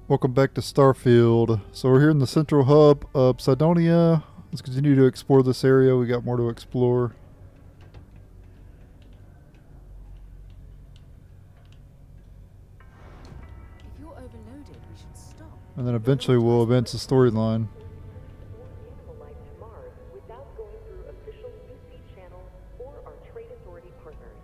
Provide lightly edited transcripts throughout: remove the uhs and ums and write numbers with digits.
Welcome back to Starfield. So we're here in the central hub of Cydonia. Let's continue to explore this area. We got more to explore. If you're overloaded, we should stop. And then eventually we'll advance the storyline. Animal life to Mars without going through official UC channels or our trade authority partners.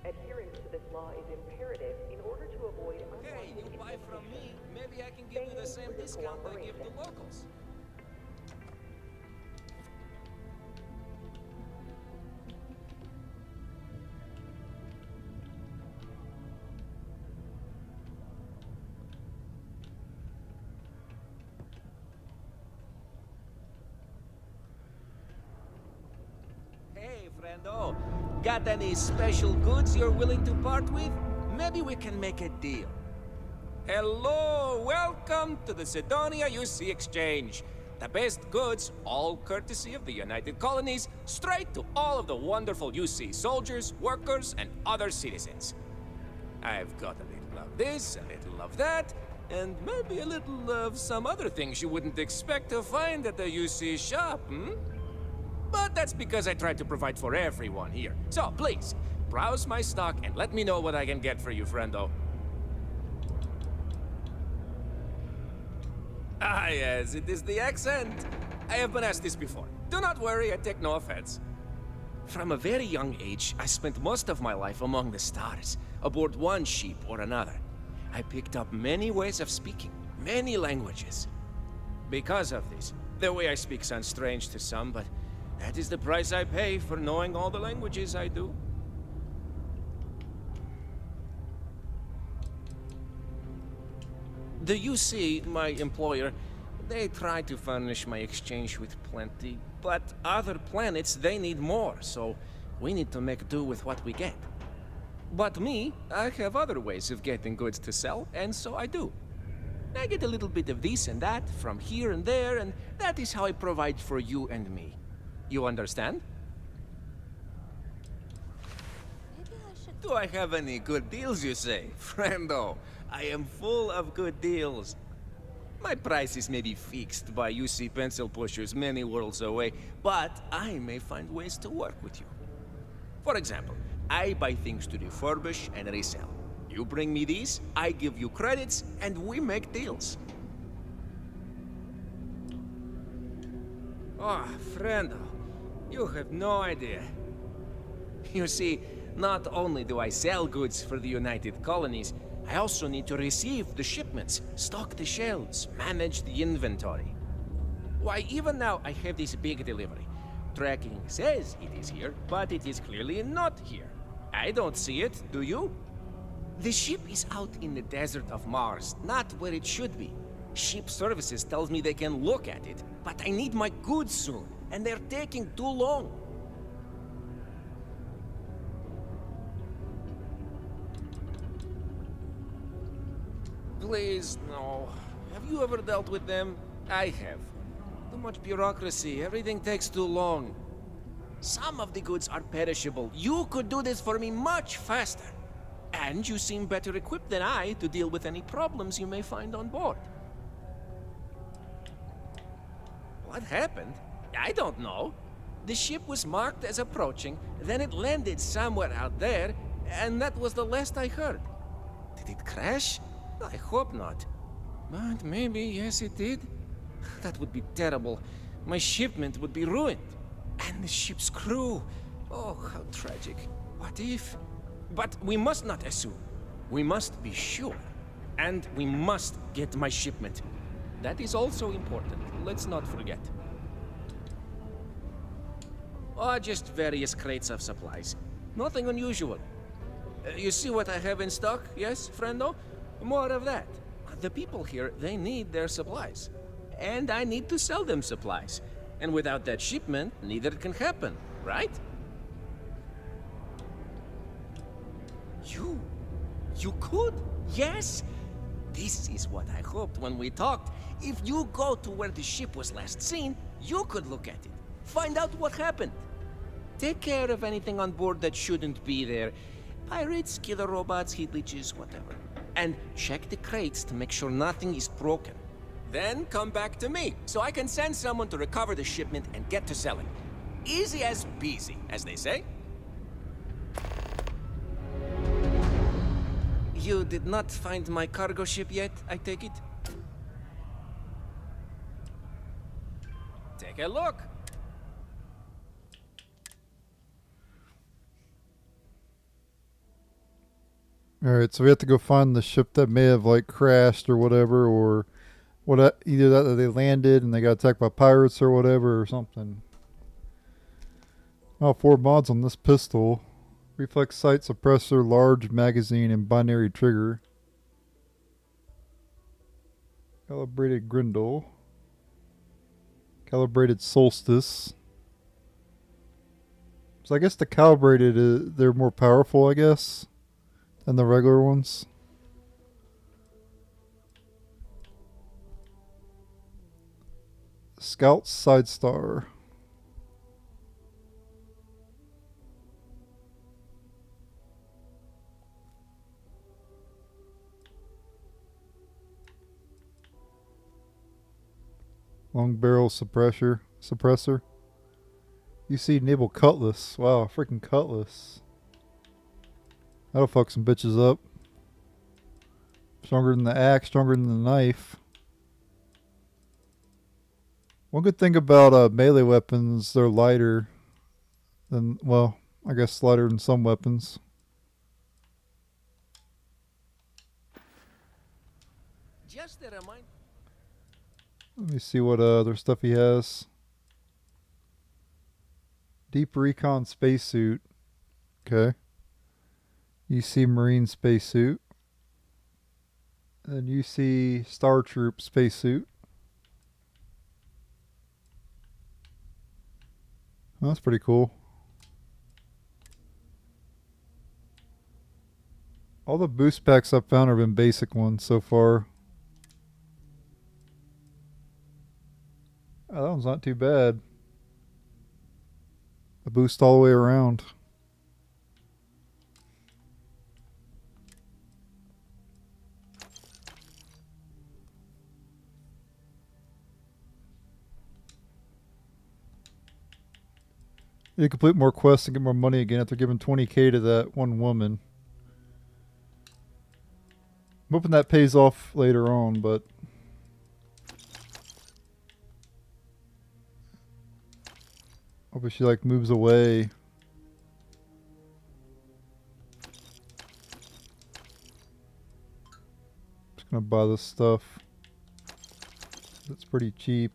Adherence to this law is imperative in order to avoid Hey, you buy from me, maybe I can give you the same discount I give to locals. Hey, friendo. Got any special goods you're willing to part with? Maybe we can make a deal. Hello, welcome to the Cydonia UC Exchange. The best goods, all courtesy of the United Colonies, straight to all of the wonderful UC soldiers, workers, and other citizens. I've got a little of this, a little of that, and maybe a little of some other things you wouldn't expect to find at the UC shop, But that's because I try to provide for everyone here. So please, browse my stock and let me know what I can get for you, friendo. Ah, yes, it is the accent. I have been asked this before. Do not worry, I take no offense. From a very young age, I spent most of my life among the stars, aboard one ship or another. I picked up many ways of speaking, many languages. Because of this, the way I speak sounds strange to some, but that is the price I pay for knowing all the languages I do. The UC, my employer, they try to furnish my exchange with plenty, but other planets, they need more, so we need to make do with what we get. But me, I have other ways of getting goods to sell, and so I do. I get a little bit of this and that from here and there, and that is how I provide for you and me. You understand? Maybe I should. Do I have any good deals, you say? Friendo, I am full of good deals. My prices may be fixed by UC pencil pushers many worlds away, but I may find ways to work with you. For example, I buy things to refurbish and resell. You bring me these, I give you credits, and we make deals. Oh, friendo, you have no idea. You see, not only do I sell goods for the United Colonies, I also need to receive the shipments, stock the shelves, manage the inventory. Why, even now I have this big delivery. Tracking says it is here, but it is clearly not here. I don't see it, do you? The ship is out in the desert of Mars, not where it should be. Ship services tells me they can look at it, but I need my goods soon, and they're taking too long. Please, no. Have you ever dealt with them? I have. Too much bureaucracy, everything takes too long. Some of the goods are perishable. You could do this for me much faster. And you seem better equipped than I to deal with any problems you may find on board. What happened? I don't know. The ship was marked as approaching, then it landed somewhere out there, and that was the last I heard. Did it crash? I hope not. But maybe, yes, it did. That would be terrible. My shipment would be ruined. And the ship's crew. Oh, how tragic. What if? But we must not assume. We must be sure. And we must get my shipment. That is also important. Let's not forget. Oh, just various crates of supplies. Nothing unusual. You see what I have in stock, yes, friendo? More of that. The people here, they need their supplies. And I need to sell them supplies. And without that shipment, neither can happen, right? You could? Yes? This is what I hoped when we talked. If you go to where the ship was last seen, you could look at it. Find out what happened. Take care of anything on board that shouldn't be there. Pirates, killer robots, heat leeches, whatever. And check the crates to make sure nothing is broken. Then come back to me, so I can send someone to recover the shipment and get to selling. Easy as peasy, as they say. You did not find my cargo ship yet, I take it? Take a look. Alright, so we have to go find the ship that may have like crashed or whatever, or what? Either that they landed and they got attacked by pirates or whatever, or something. Oh, 4 mods on this pistol. Reflex sight suppressor, large magazine, and binary trigger. Calibrated Grindle. Calibrated Solstice. So I guess the calibrated, they're more powerful, I guess, than the regular ones. Scout Side Star. Long barrel suppressor. You see naval cutlass. Wow, freaking cutlass. That'll fuck some bitches up. Stronger than the axe, stronger than the knife. One good thing about melee weapons, they're lighter than, well, I guess lighter than some weapons. Just a reminder. Let me see what other stuff he has. Deep Recon Spacesuit. Okay. UC Marine Spacesuit. And UC Star Troop Spacesuit. Oh, that's pretty cool. All the boost packs I've found have been basic ones so far. Oh, that one's not too bad. A boost all the way around. You complete more quests and get more money again after giving 20k to that one woman. I'm hoping that pays off later on, but hoping she like moves away. Just gonna buy this stuff. It's pretty cheap.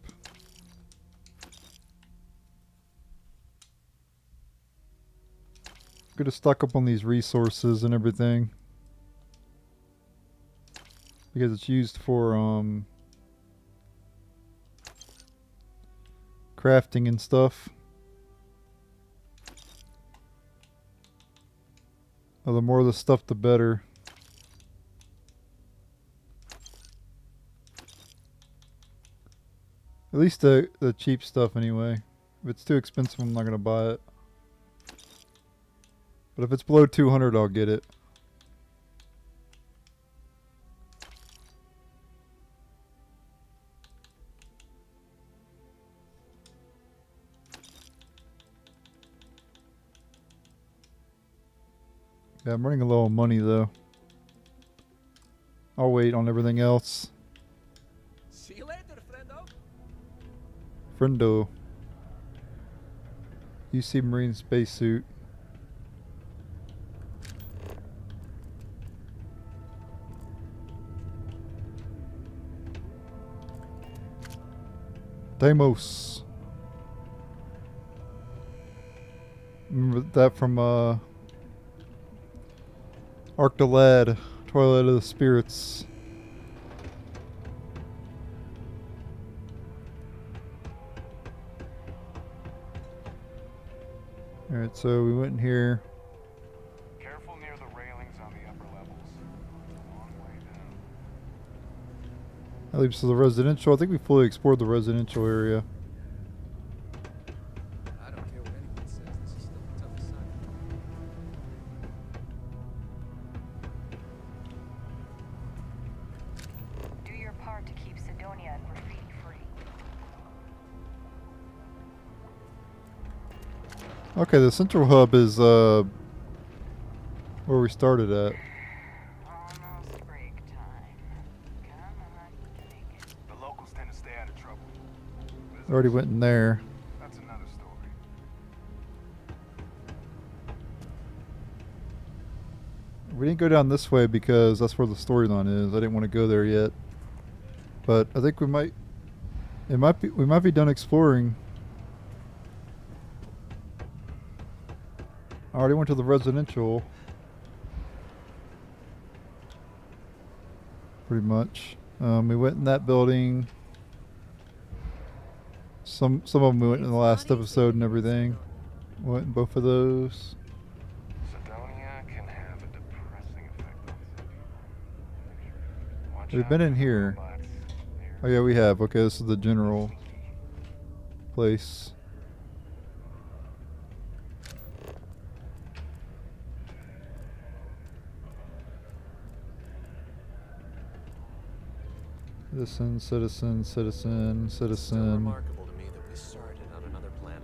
Good to stock up on these resources and everything, because it's used for crafting and stuff. Oh, the more of the stuff, the better. At least the cheap stuff anyway. If it's too expensive, I'm not gonna buy it. But if it's below 200, I'll get it. Yeah, I'm running low on money though. I'll wait on everything else. See you later, friendo. Friendo. UC Marine Spacesuit. Deimos. Remember that from Arc de Lad, Twilight of the Spirits. Alright, so we went in here. Careful near the railings on the upper levels. Long way down. That leads to the residential. I think we fully explored the residential area. I don't care what anyone says, this is still the toughest side. hard to keep Sidonia and graffiti free. Okay, the central hub is where we started at. Almost break time. Come on, make it. The locals tend to stay out of trouble. I already went in there. That's another story. We didn't go down this way because that's where the storyline is. I didn't want to go there yet. But I think we might be done exploring. I already went to the residential. Pretty much. We went in that building. Some of them we went in the last episode and everything. Went in both of those. Sidonia can have a depressing effect on some people. Watch We've out been in for the here. robots. Oh yeah, we have. Okay, this is the general place. Citizen, citizen, citizen, It's still citizen. remarkable to me that we started on another planet.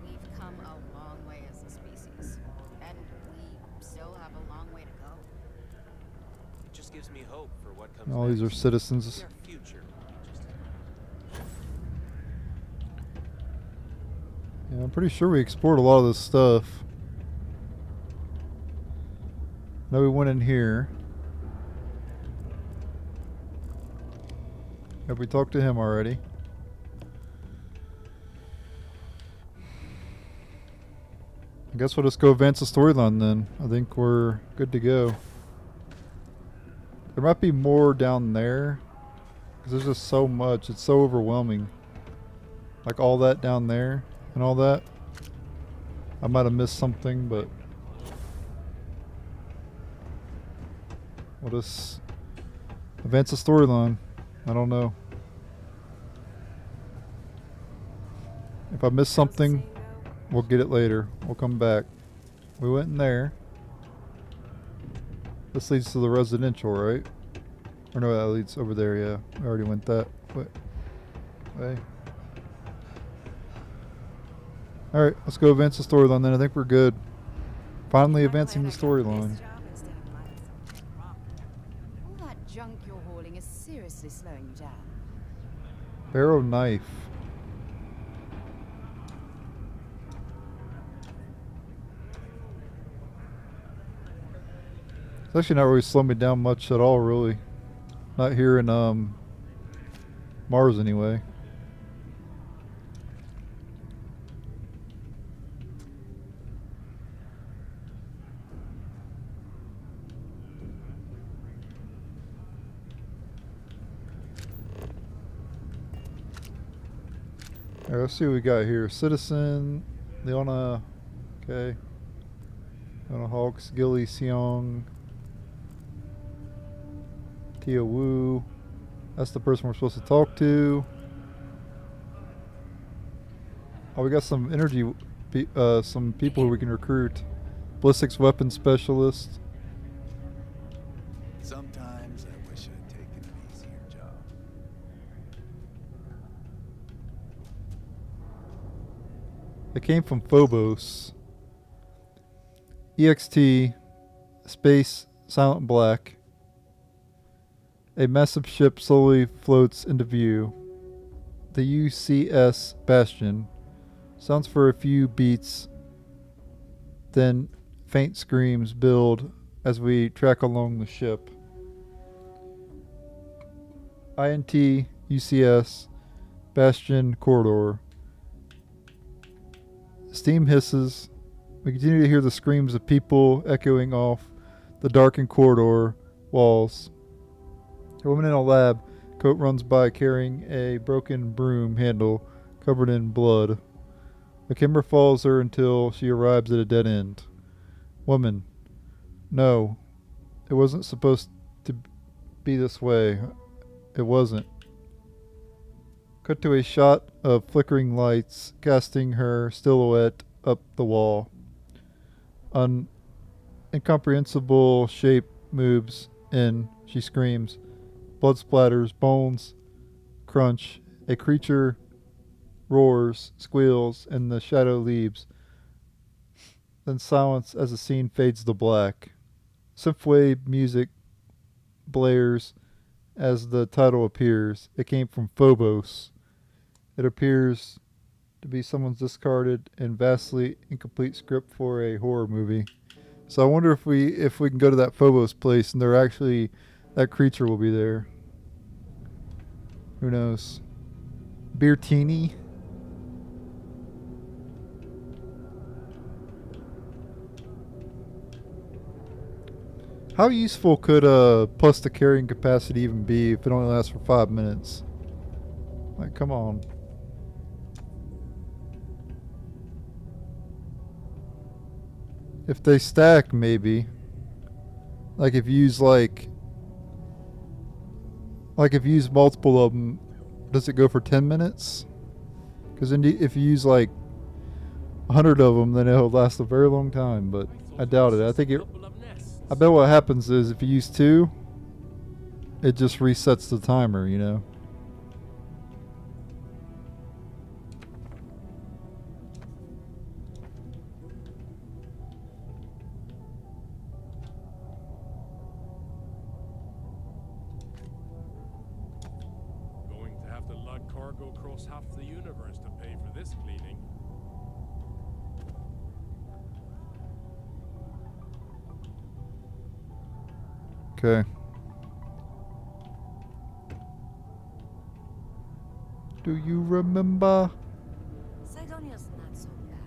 We've come a long way as a species, and we still have a long way to go. It just gives me hope for what comes All these are next. citizens. Our future. Yeah, I'm pretty sure we explored a lot of this stuff. Now we went in here. Have we talked to him already? I guess we'll just go advance the storyline then. I think we're good to go. There might be more down there. Because there's just so much. It's so overwhelming. Like all that down there and all that. I might have missed something, but we'll just advance the storyline. I don't know. If I miss something, we'll get it later. We'll come back. We went in there. This leads to the residential, right? Or no, that leads over there, yeah. We already went that way. Alright, let's go advance the storyline then. I think we're good. Finally advancing the storyline. All that junk you're hauling is seriously slowing you down. Barrow knife. It's actually not really slowing me down much at all, really. Not here in Mars anyway. Alright, let's see what we got here. Citizen, Leona, okay. Leona Hawks, Gilly Seong, Tia Wu. That's the person we're supposed to talk to. Oh, we got some energy, some people who we can recruit. Ballistics weapons specialist. Sometimes I wish I'd taken an easier job. It came from Phobos. EXT, space, silent black. A massive ship slowly floats into view. The UCS Bastion sounds for a few beats, then faint screams build as we track along the ship. INT UCS Bastion corridor. Steam hisses. We continue to hear the screams of people echoing off the darkened corridor walls. A woman in a lab coat runs by carrying a broken broom handle covered in blood. The camera follows her until she arrives at a dead end. Woman. No. It wasn't supposed to be this way. It wasn't. Cut to a shot of flickering lights casting her silhouette up the wall. An incomprehensible shape moves in. She screams, Blood splatters, bones crunch. A creature roars, squeals, and the shadow leaves. Then silence as the scene fades to black. Synthwave music blares as the title appears. It came from Phobos. It appears to be someone's discarded and vastly incomplete script for a horror movie. So I wonder if we can go to that Phobos place and that creature will be there. Who knows? Beertini? How useful could plus the carrying capacity even be if it only lasts for 5 minutes? Like, come on. If they stack, maybe. Like if you use if you use multiple of them, does it go for 10 minutes? Because if you use like 100 of them, then it'll last a very long time. But I doubt it. I bet what happens is if you use 2, it just resets the timer, you know? Going to have to lug cargo across half the universe to pay for this cleaning. Okay. Do you remember? Sidonia's not so bad.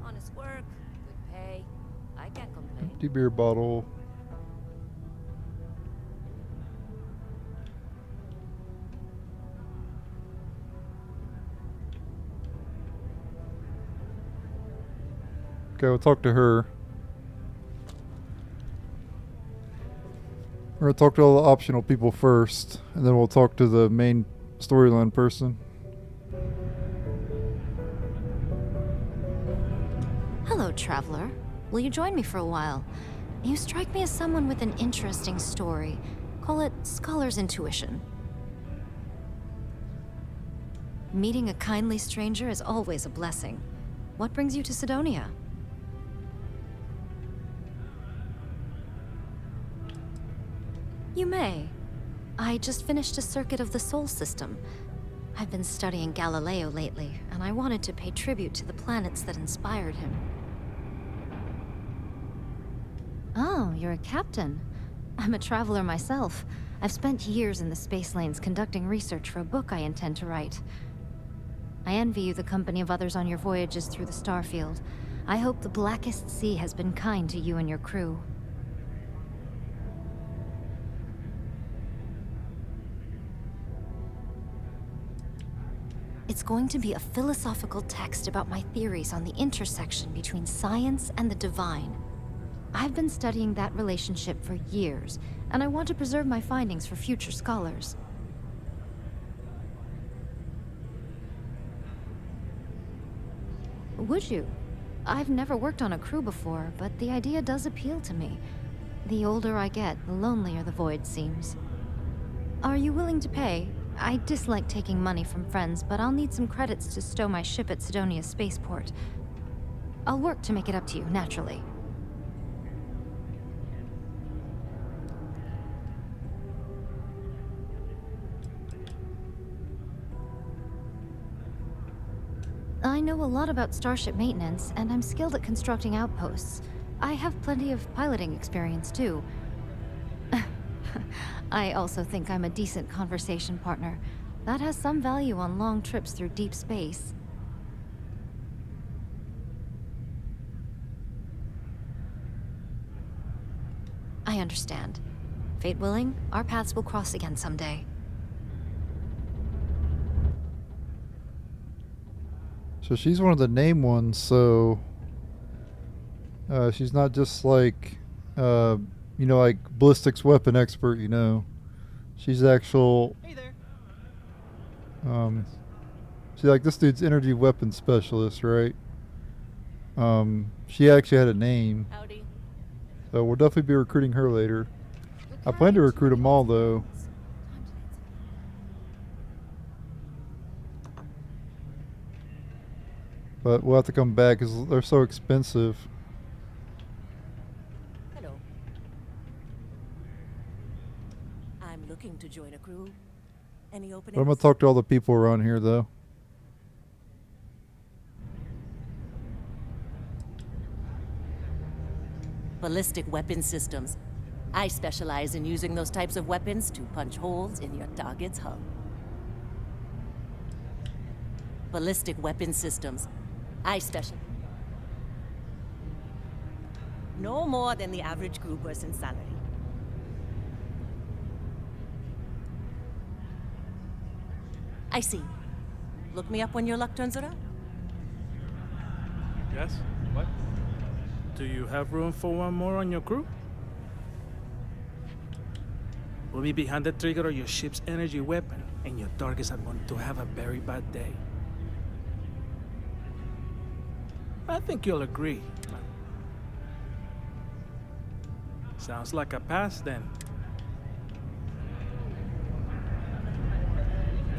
Honest work, good pay. I can't complain. Empty beer bottle. Okay, we'll talk to her. We're gonna talk to all the optional people first, and then we'll talk to the main storyline person. Hello, traveler. Will you join me for a while? You strike me as someone with an interesting story. Call it scholar's intuition. Meeting a kindly stranger is always a blessing. What brings you to Sidonia? You may. I just finished a circuit of the Sol system. I've been studying Galileo lately, and I wanted to pay tribute to the planets that inspired him. Oh, you're a captain. I'm a traveler myself. I've spent years in the space lanes conducting research for a book I intend to write. I envy you the company of others on your voyages through the Starfield. I hope the Blackest Sea has been kind to you and your crew. It's going to be a philosophical text about my theories on the intersection between science and the divine. I've been studying that relationship for years, and I want to preserve my findings for future scholars. Would you? I've never worked on a crew before, but the idea does appeal to me. The older I get, the lonelier the void seems. Are you willing to pay? I dislike taking money from friends, but I'll need some credits to stow my ship at Sidonia's spaceport. I'll work to make it up to you, naturally. I know a lot about starship maintenance, and I'm skilled at constructing outposts. I have plenty of piloting experience, too. I also think I'm a decent conversation partner. That has some value on long trips through deep space. I understand. Fate willing, our paths will cross again someday. So she's one of the named ones, so she's not just like like ballistics weapon expert, you know. She's actual Hey there. she's like this dude's energy weapon specialist, right? She actually had a name. Howdy. So we'll definitely be recruiting her later. I plan to recruit them all though. but we'll have to come back because they're so expensive. Hello. I'm looking to join a crew. Any But I'm openings? gonna talk to all the people around here though. Ballistic weapon systems. I specialize in using those types of weapons to punch holes in your target's hull. Ballistic weapon systems. I specialize. No more than the average crew person's salary. I see. Look me up when your luck turns around. Yes? What? Do you have room for one more on your crew? We'll be behind the trigger of your ship's energy weapon, and your targets are going to have a very bad day. I think you'll agree. Sounds like a pass then.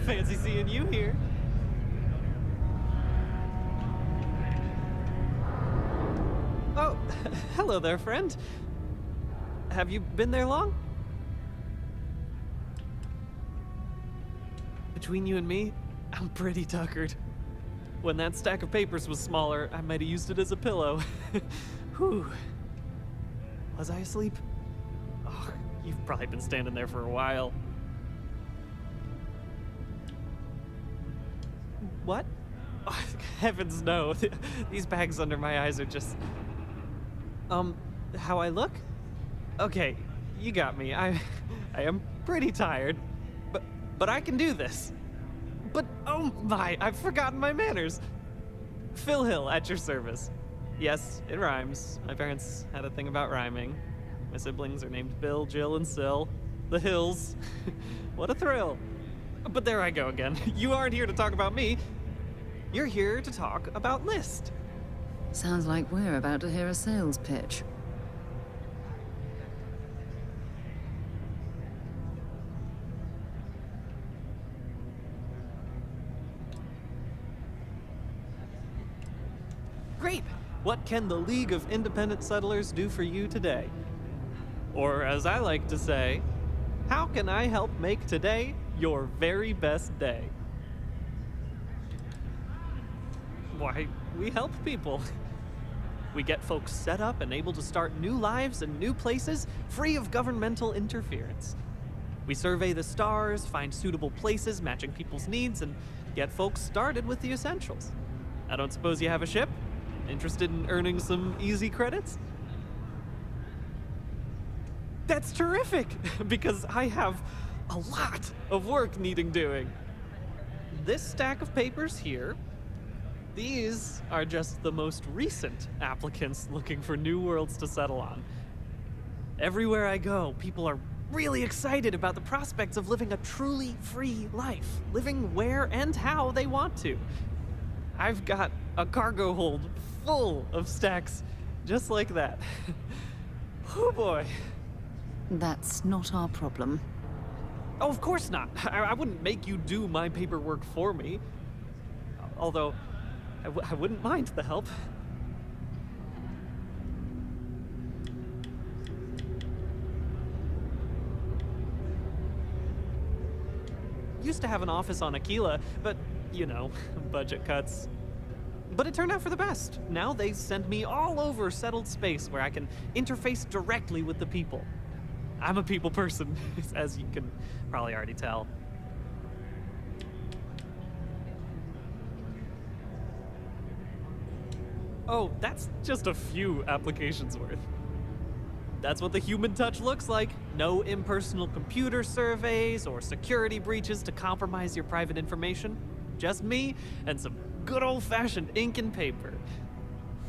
Fancy seeing you here. Oh, hello there, friend. Have you been there long? Between you and me, I'm pretty tuckered. When that stack of papers was smaller, I might have used it as a pillow. Whew. Was I asleep? Oh, you've probably been standing there for a while. What? Oh, heavens no. These bags under my eyes are just... how I look? Okay, you got me. I am pretty tired, but I can do this. But oh my, I've forgotten my manners. Phil Hill at your service. Yes, it rhymes. My parents had a thing about rhyming. My siblings are named Bill, Jill, and Sil. The Hills. What a thrill. But there I go again. You aren't here to talk about me. You're here to talk about List. Sounds like we're about to hear a sales pitch. Great! What can the League of Independent Settlers do for you today? Or as I like to say, how can I help make today your very best day? Why, we help people. We get folks set up and able to start new lives in new places, free of governmental interference. We survey the stars, find suitable places matching people's needs, and get folks started with the essentials. I don't suppose you have a ship? Interested in earning some easy credits? That's terrific, because I have a lot of work needing doing. This stack of papers here, these are just the most recent applicants looking for new worlds to settle on. Everywhere I go, people are really excited about the prospects of living a truly free life, living where and how they want to. I've got a cargo hold full of stacks just like that. Oh boy. That's not our problem. Oh, of course not. I wouldn't make you do my paperwork for me. Although, I wouldn't mind the help. Used to have an office on Aquila, but, you know, budget cuts. But it turned out for the best. Now they send me all over settled space where I can interface directly with the people. I'm a people person, as you can probably already tell. Oh, that's just a few applications worth. That's what the human touch looks like. No impersonal computer surveys or security breaches to compromise your private information. Just me and some good old-fashioned ink and paper.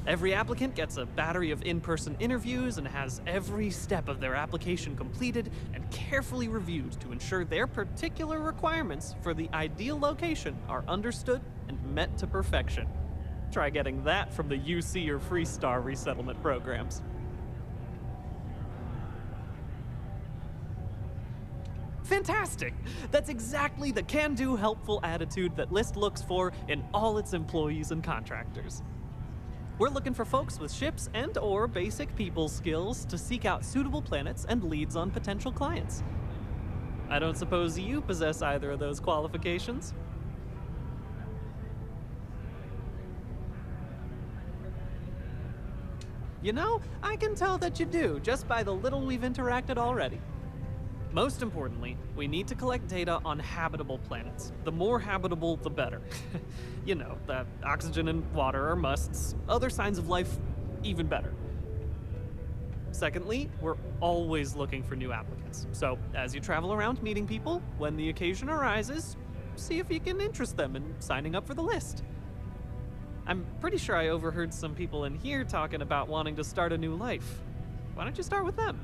Every applicant gets a battery of in-person interviews and has every step of their application completed and carefully reviewed to ensure their particular requirements for the ideal location are understood and met to perfection. Try getting that from the UC or Freestar resettlement programs. Fantastic! That's exactly the can-do, helpful attitude that List looks for in all its employees and contractors. We're looking for folks with ships and/or basic people skills to seek out suitable planets and leads on potential clients. I don't suppose you possess either of those qualifications? You know, I can tell that you do, just by the little we've interacted already. Most importantly, we need to collect data on habitable planets. The more habitable, the better. You know, the oxygen and water are musts. Other signs of life, even better. Secondly, we're always looking for new applicants. So, as you travel around meeting people, when the occasion arises, see if you can interest them in signing up for the list. I'm pretty sure I overheard some people in here talking about wanting to start a new life. Why don't you start with them?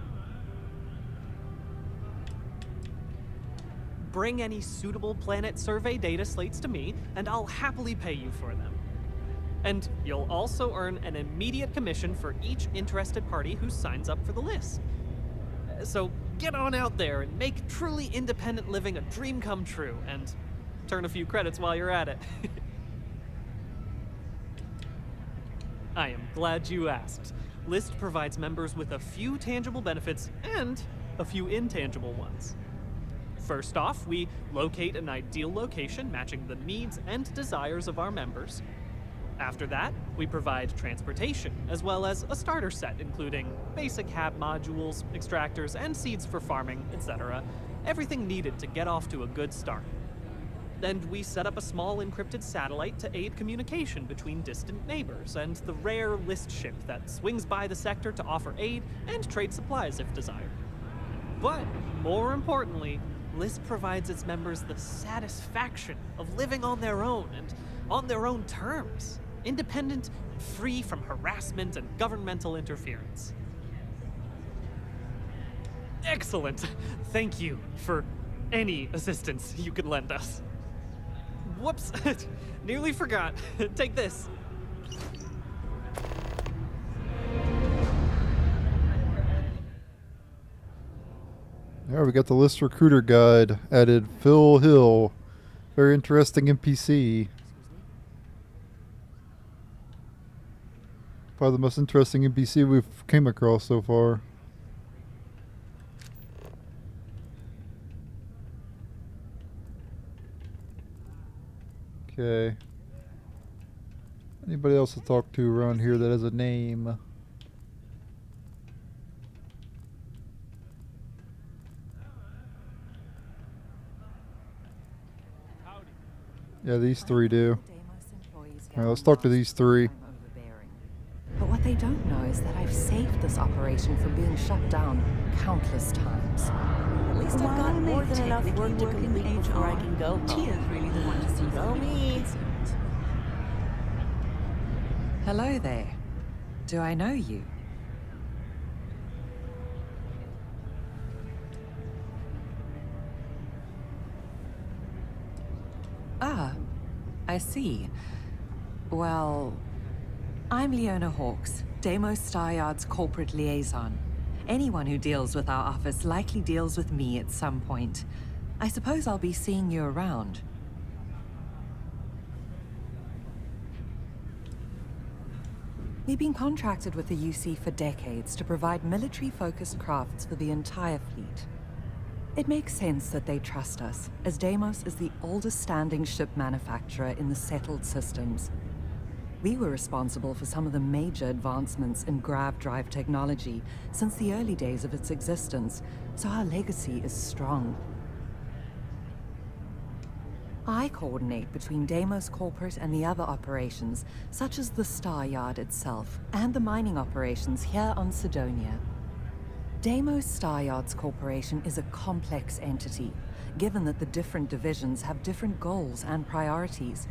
Bring any suitable planet survey data slates to me, and I'll happily pay you for them. And you'll also earn an immediate commission for each interested party who signs up for the list. So get on out there and make truly independent living a dream come true, and turn a few credits while you're at it. I am glad you asked. List provides members with a few tangible benefits and a few intangible ones. First off, we locate an ideal location matching the needs and desires of our members. After that, we provide transportation, as well as a starter set including basic hab modules, extractors, and seeds for farming, etc. Everything needed to get off to a good start. And we set up a small encrypted satellite to aid communication between distant neighbors and the rare list ship that swings by the sector to offer aid and trade supplies if desired. But more importantly, List provides its members the satisfaction of living on their own and on their own terms, independent and free from harassment and governmental interference. Excellent! Thank you for any assistance you could lend us. Whoops, nearly forgot. Take this. There we got the list recruiter guide. Added Phil Hill. Very interesting NPC. Probably the most interesting NPC we've came across so far. Okay. Anybody else to talk to around here that has a name? Yeah, these three do. Alright, let's talk to these three. But what they don't know is that I've saved this operation from being shut down countless times. At least I've got more than enough work to complete before I can go home. Tia's really the one to see. Go me. Hello there. Do I know you? Ah, I see. Well, I'm Leona Hawks, Deimos Staryard's corporate liaison. Anyone who deals with our office likely deals with me at some point. I suppose I'll be seeing you around. We've been contracted with the UC for decades to provide military-focused crafts for the entire fleet. It makes sense that they trust us, as Deimos is the oldest standing ship manufacturer in the settled systems. We were responsible for some of the major advancements in grav drive technology since the early days of its existence, so our legacy is strong. I coordinate between Deimos Corporate and the other operations, such as the Staryard itself, and the mining operations here on Sidonia. Deimos Staryard's corporation is a complex entity, given that the different divisions have different goals and priorities.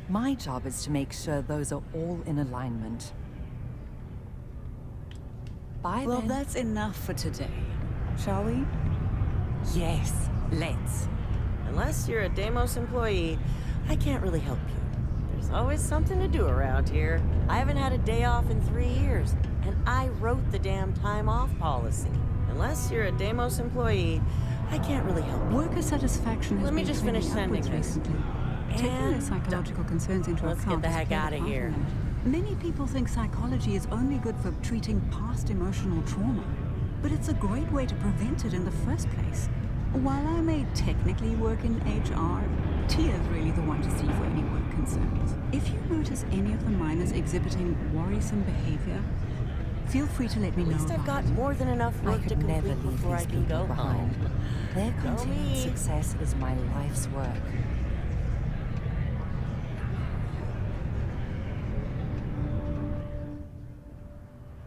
My job is to make sure those are all in alignment. Bye Well, then. that's enough for today. Shall we? Yes, let's. Unless you're a Deimos employee, I can't really help you. There's always something to do around here. I haven't had a day off in 3 years, and I wrote the damn time off policy. Unless you're a Deimos employee, I can't really help you. Worker satisfaction has Let me been just trending finish sending upwards this. recently. Taking their And psychological concerns into let's account get the has heck played a out of part here. in that. Many people think psychology is only good for treating past emotional trauma, but it's a great way to prevent it in the first place. While I may technically work in HR, Tia's really the one to see for any work concerns. If you notice any of the miners exhibiting worrisome behavior, feel free to let me At know least I've about got it. more than enough I work to could never complete leave before I these can people go behind. home. Their Go continued me. success is my life's work.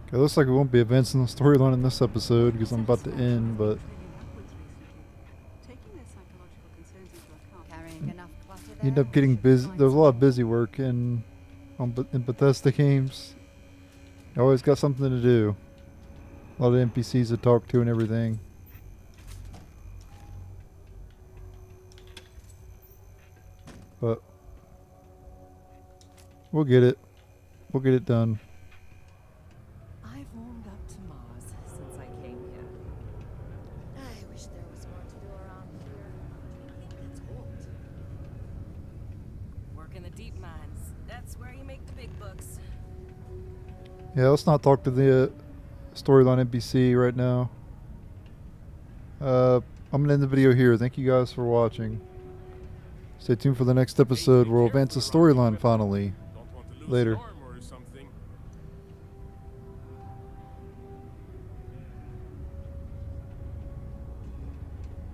Okay, looks like it won't be advancing the storyline in this episode because I'm about to end, but Carrying enough clutter you there, end up or getting should we busy. find There's a some lot of more? busy work in Bethesda games. You always got something to do. A lot of NPCs to talk to and everything. But we'll get it. We'll get it done. I've warmed up to Mars since I came here. I wish there was more to do around here. Anything that's old. Work in the deep mines. That's where you make the big bucks. Yeah, let's not talk to the storyline NPC right now. I'm gonna end the video here. Thank you guys for watching. Stay tuned for the next episode where we'll advance the storyline finally. Later.